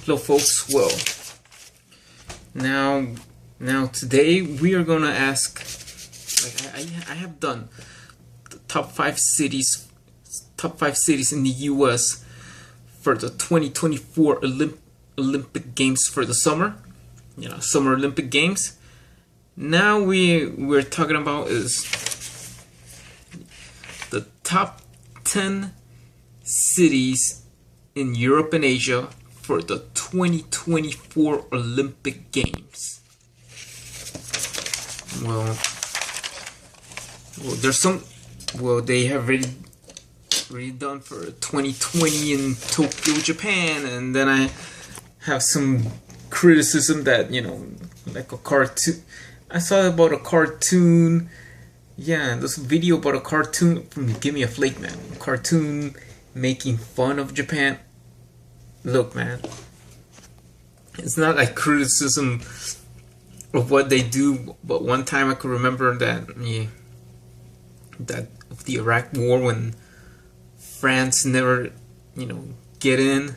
Hello folks, well, now today we are gonna ask, like I have done the top five cities in the US for the 2024 Olympic Games for the summer, Summer Olympic Games. Now we're talking about is the top 10 cities in Europe and Asia for the 2024 Olympic Games. Well, there's some. Well, they have already done for 2020 in Tokyo, Japan, and then I have some criticism that like a cartoon. I saw about a cartoon. Yeah, there's a video about a cartoon from Give Me a Flake, man. Cartoon making fun of Japan. Look, man, it's not like criticism of what they do, but one time I could remember that of the Iraq War, when France never, get in.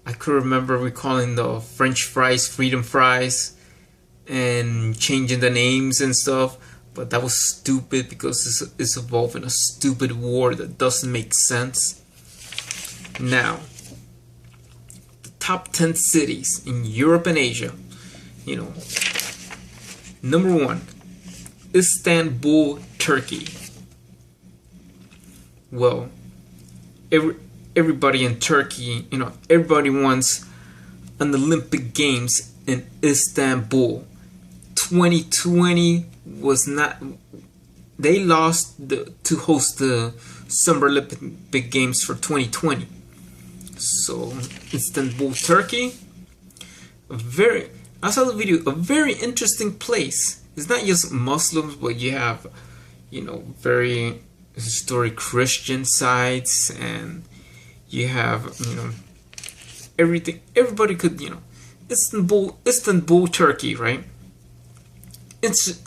I could remember recalling the French fries, freedom fries, and changing the names and stuff. But that was stupid because it's involved in a stupid war that doesn't make sense. Now, the top 10 cities in Europe and Asia. Number 1, Istanbul, Turkey. Well, everybody in Turkey, everybody wants an Olympic Games in Istanbul. 2020 was not. They lost to host the Summer Olympic Games for 2020. So Istanbul, Turkey. I saw the video. A very interesting place. It's not just Muslims, but you have, very historic Christian sites, and you have, everything. Everybody could, Istanbul, Turkey, right? It's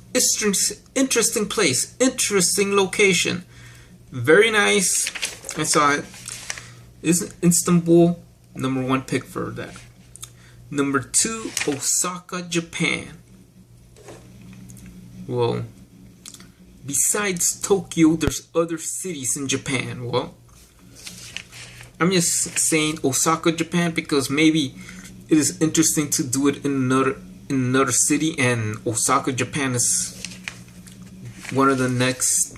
interesting place, interesting location, very nice. I saw it. Is Istanbul number 1 pick for that? Number 2, Osaka, Japan. Well, besides Tokyo, there's other cities in Japan. Well, I'm just saying Osaka, Japan, because maybe it is interesting to do it in another city, and Osaka, Japan is one of the next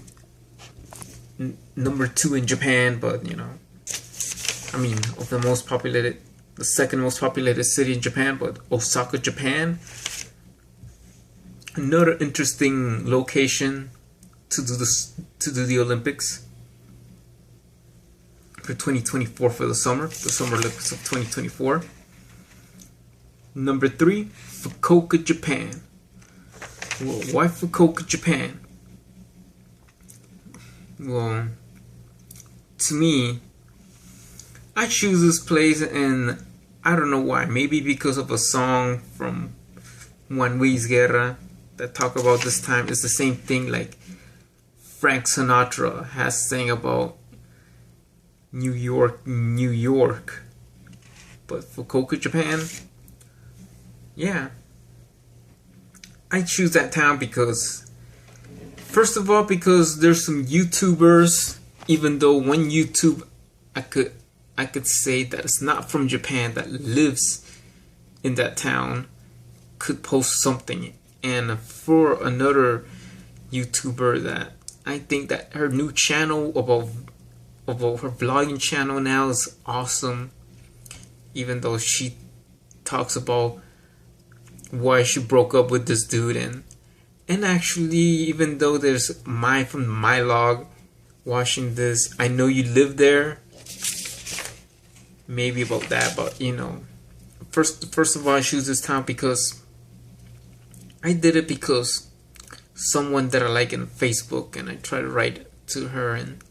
number 2 in Japan, but of the most populated, the second most populated city in Japan, but Osaka, Japan, another interesting location to do the Olympics for 2024 for the Summer Olympics of 2024. Number 3, Fukuoka, Japan. Well, why Fukuoka, Japan? Well, to me, I choose this place, and I don't know why. Maybe because of a song from Juan Luis Guerra that talk about this time. It's the same thing like Frank Sinatra has sang about New York. But Fukuoka, Japan, yeah, I choose that town because, first of all, because there's some YouTubers, even though one YouTube I could say that it's not from Japan, that lives in that town, could post something. And for another YouTuber that I think that her new channel about her vlogging channel now is awesome, even though she talks about why she broke up with this dude, and actually, even though there's from my log watching this, I know you live there, maybe about that, but first of all, I choose this town because I did it because someone that I like in Facebook, and I try to write to her, and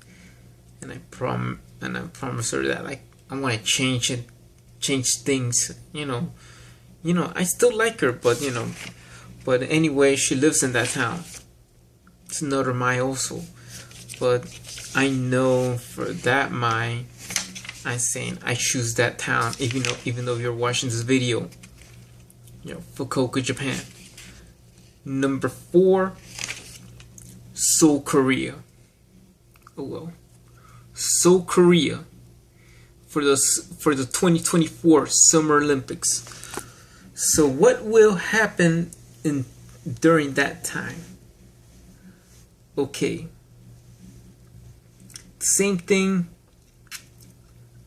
I promise her that I want to change things, I still like her, but anyway, she lives in that town. It's another Mai also, but I know for that Mai I'm saying I choose that town, even though you're watching this video. Fukuoka, Japan. Number 4, Seoul, Korea. Oh well, Seoul, Korea, for the 2024 Summer Olympics. So what will happen during that time? Okay, same thing.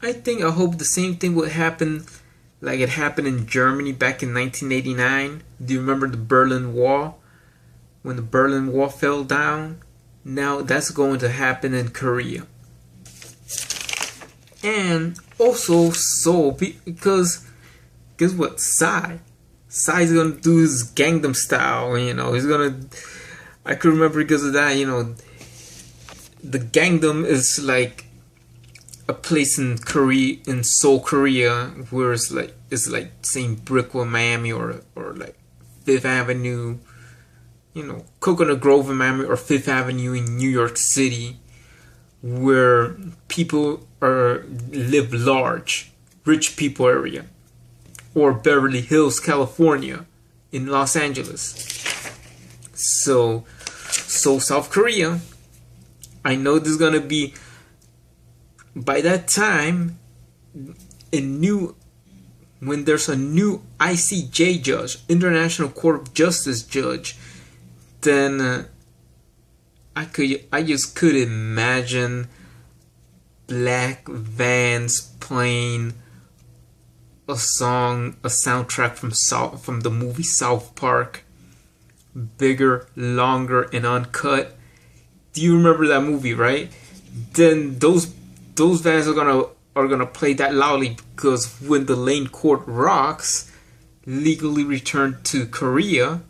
I hope the same thing would happen like it happened in Germany back in 1989. Do you remember the Berlin Wall? When the Berlin Wall fell down? Now that's going to happen in Korea. And also Seoul, because guess what? Psy's gonna do his Gangnam Style. He's gonna. I could remember because of that. The Gangnam is like a place in Seoul, Korea, where it's like saying Brickell, Miami, or like Fifth Avenue, Coconut Grove in Miami, or Fifth Avenue in New York City, where people live large, rich people area, or Beverly Hills, California, in Los Angeles. So South Korea, I know there's gonna be, by that time, when there's a new ICJ judge, International Court of Justice judge, then I just could imagine black vans playing a soundtrack from the movie South Park, bigger, longer, and uncut. Do you remember that movie, right? Then those vans are gonna play that loudly, because when the Lane Court Rocks legally returned to Korea,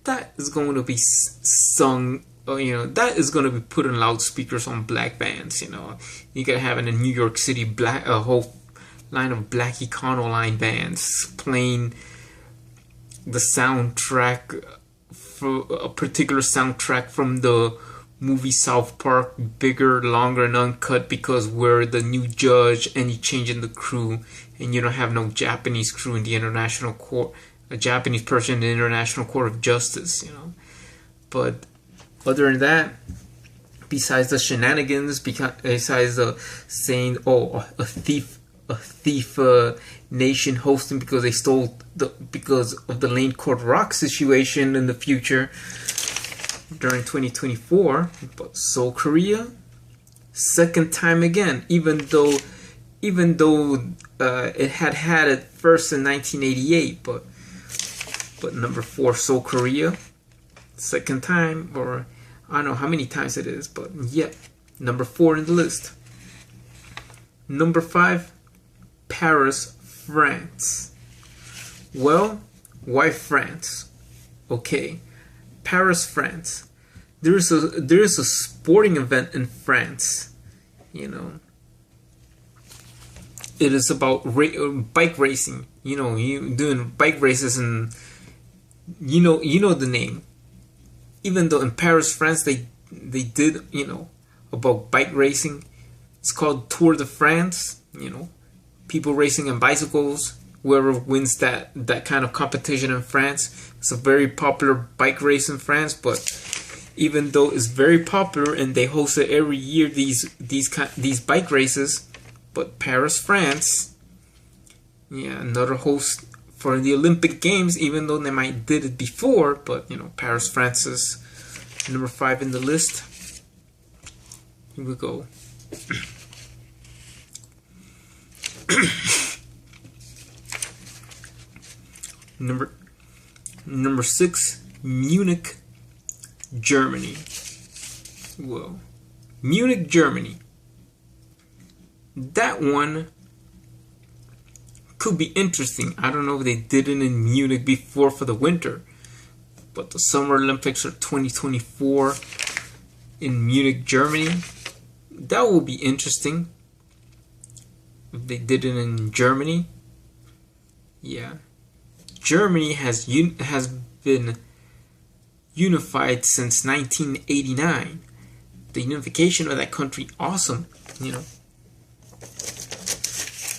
that is going to be sung. That is going to be put in loudspeakers on black vans. You gotta have in a New York City a whole line of black Econoline bands playing the soundtrack, for a particular soundtrack from the movie South Park, bigger, longer, and uncut, because we're the new judge and you change in the crew, and you don't have no Japanese crew in the International Court, a Japanese person in the International Court of Justice, But other than that, besides the shenanigans, besides the saying, a thief nation hosting because they stole because of the Lane Court Rock situation in the future during 2024, but Seoul, Korea, second time again, even though it had it first in 1988, but number 4, Seoul, Korea, second time, or I don't know how many times it is, but yeah, number 4 in the list. Number 5, Paris, France. Well, why France? Okay, Paris, France. There is a sporting event in France. It is about bike racing. You doing bike races, and you know the name. Even though in Paris, France, they did about bike racing. It's called Tour de France. People racing on bicycles. Whoever wins that kind of competition in France. It's a very popular bike race in France, but even though it's very popular and they host it every year, these bike races, but Paris, France, another host for the Olympic Games, even though they might did it before, but Paris, France is number 5 in the list. Here we go. Number 6, Munich, Germany. Whoa. Munich, Germany. That one could be interesting. I don't know if they did it in Munich before for the winter, but the Summer Olympics are 2024 in Munich, Germany. That will be interesting if they did it in Germany. Yeah. Germany has been unified since 1989. The unification of that country, awesome.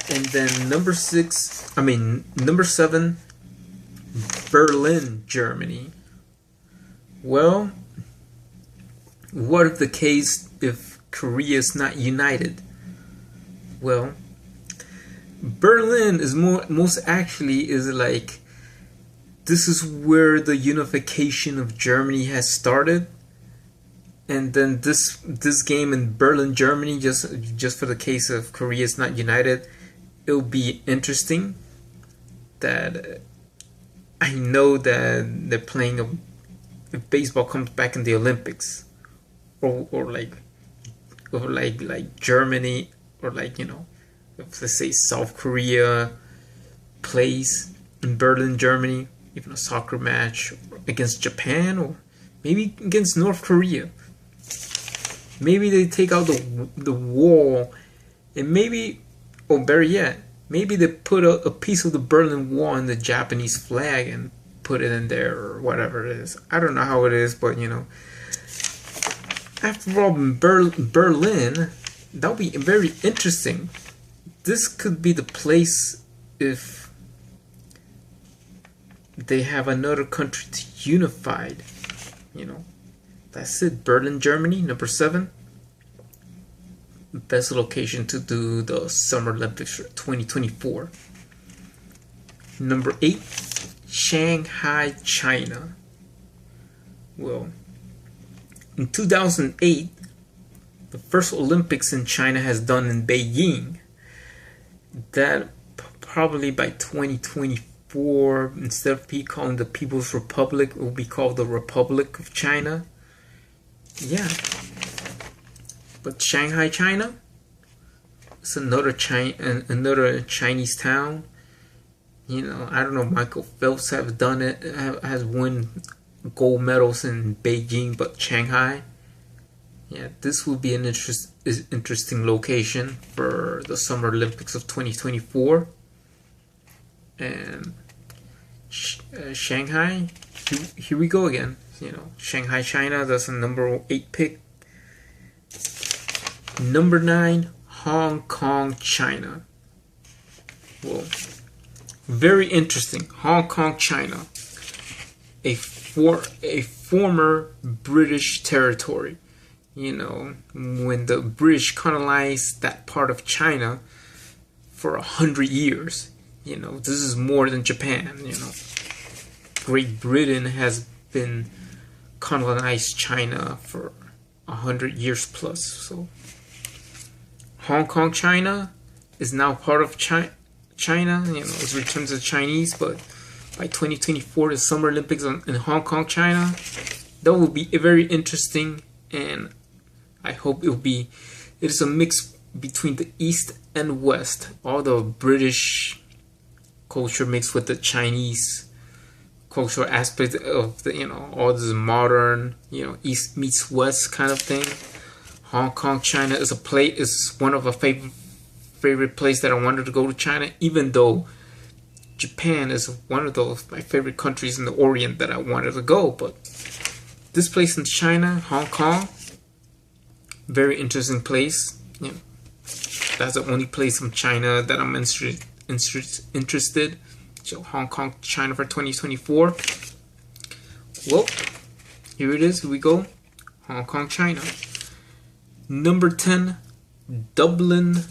And then number 7, Berlin, Germany. Well, what if the case if Korea is not united? Well, Berlin is most actually is like, this is where the unification of Germany has started. And then this game in Berlin, Germany, just for the case of Korea is not united, it'll be interesting. That I know that they're playing if baseball comes back in the Olympics, or like Germany, or like, you know, if let's say South Korea plays in Berlin, Germany, even a soccer match against Japan, or maybe against North Korea. Maybe they take out the wall, and maybe, or better yet, maybe they put a piece of the Berlin Wall in the Japanese flag and put it in there, or whatever it is. I don't know how it is, but you know, after all, Berlin, that would be very interesting. This could be the place if they have another country to unified, you know. That's it. Berlin, Germany, number 7. Best location to do the Summer Olympics for 2024. Number 8, Shanghai, China. Well, in 2008, the first Olympics in China has done in Beijing. That probably by 2024, instead of calling the People's Republic, it will be called the Republic of China. Yeah, but Shanghai, China, it's another Chinese town. You know, I don't know. Michael Phelps has done it, has won gold medals in Beijing, but Shanghai. Yeah, this will be an interesting location for the Summer Olympics of 2024. And Shanghai, here we go again. You know, Shanghai, China, that's a number 8 pick. Number 9, Hong Kong, China. Well, very interesting. Hong Kong, China, a former British territory. You know, when the British colonized that part of China for 100 years. You know, this is more than Japan. You know, Great Britain has been colonized China for 100 years plus. So Hong Kong, China is now part of China. You know, it's returned to the Chinese, but by 2024, the Summer Olympics in Hong Kong, China, that will be very interesting, and I hope it is a mix between the East and West, all the British culture mixed with the Chinese cultural aspect of the, you know, all this modern, you know, East meets West kind of thing. Hong Kong, China is one of a favorite place that I wanted to go to China, even though Japan is one of my favorite countries in the Orient that I wanted to go. But this place in China, Hong Kong, very interesting place. You know, that's the only place in China that I'm interested. So Hong Kong, China for 2024. Well, here it is. Here we go. Hong Kong, China. Number 10, Dublin,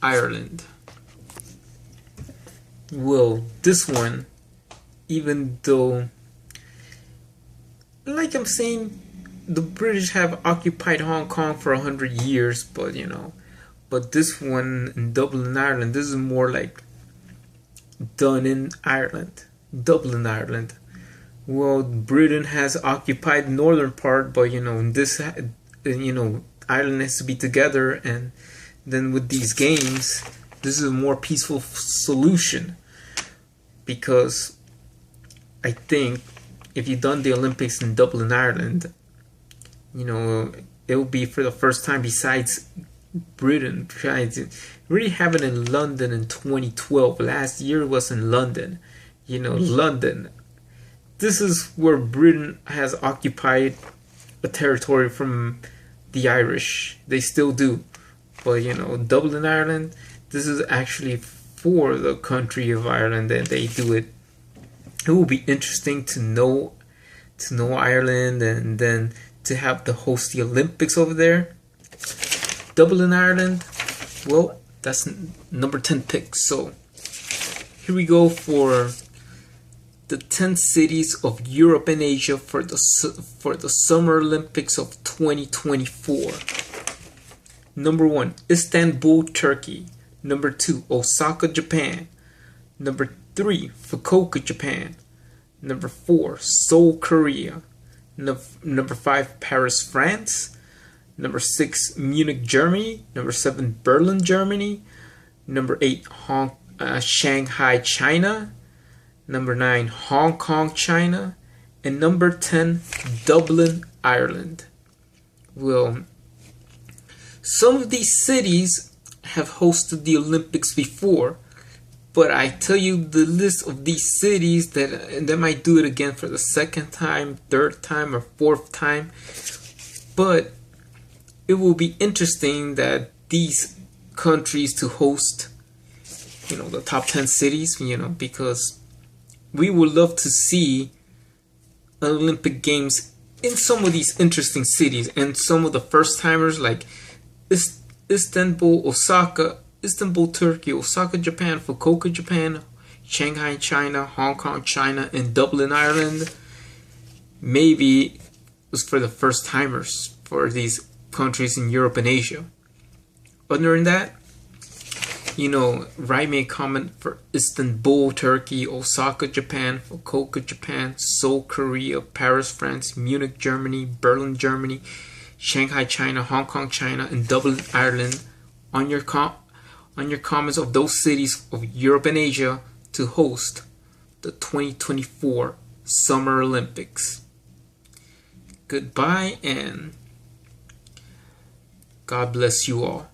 Ireland. Well, this one, even though, like I'm saying, the British have occupied Hong Kong for 100 years, but you know, but this one in Dublin, Ireland, this is more like done in Ireland, Dublin, Ireland. Well, Britain has occupied the northern part, but you know, in this, you know, Ireland has to be together, and then with these games, this is a more peaceful solution, because I think if you've done the Olympics in Dublin, Ireland, you know, it will be for the first time besides Britain trying to really have it in London in 2012. Last year was in London. You know, London. This is where Britain has occupied a territory from the Irish. They still do. But Dublin, Ireland, this is actually for the country of Ireland that they do it. It will be interesting to know Ireland, and then to have to host the Olympics over there. Dublin, Ireland, well, that's number 10 pick. So here we go for the 10 cities of Europe and Asia for the Summer Olympics of 2024. Number 1, Istanbul, Turkey. Number 2, Osaka, Japan. Number 3, Fukuoka, Japan. Number 4, Seoul, Korea. Number 5, Paris, France. Number 6, Munich, Germany. Number 7, Berlin, Germany. Number 8, Shanghai, China. Number 9, Hong Kong, China. And number 10, Dublin, Ireland. Well, some of these cities have hosted the Olympics before, but I tell you, the list of these cities that they might do it again for the second time, third time, or fourth time. But it will be interesting that these countries to host, the top 10 cities, because we would love to see Olympic Games in some of these interesting cities, and some of the first timers like Istanbul, Osaka, Istanbul, Turkey, Osaka, Japan, Fukuoka, Japan, Shanghai, China, Hong Kong, China, and Dublin, Ireland. Maybe it was for the first timers for these countries in Europe and Asia. Other than that, write me a comment for Istanbul, Turkey, Osaka, Japan, Fukuoka, Japan, Seoul, Korea, Paris, France, Munich, Germany, Berlin, Germany, Shanghai, China, Hong Kong, China, and Dublin, Ireland on your comments of those cities of Europe and Asia to host the 2024 Summer Olympics. Goodbye, and God bless you all.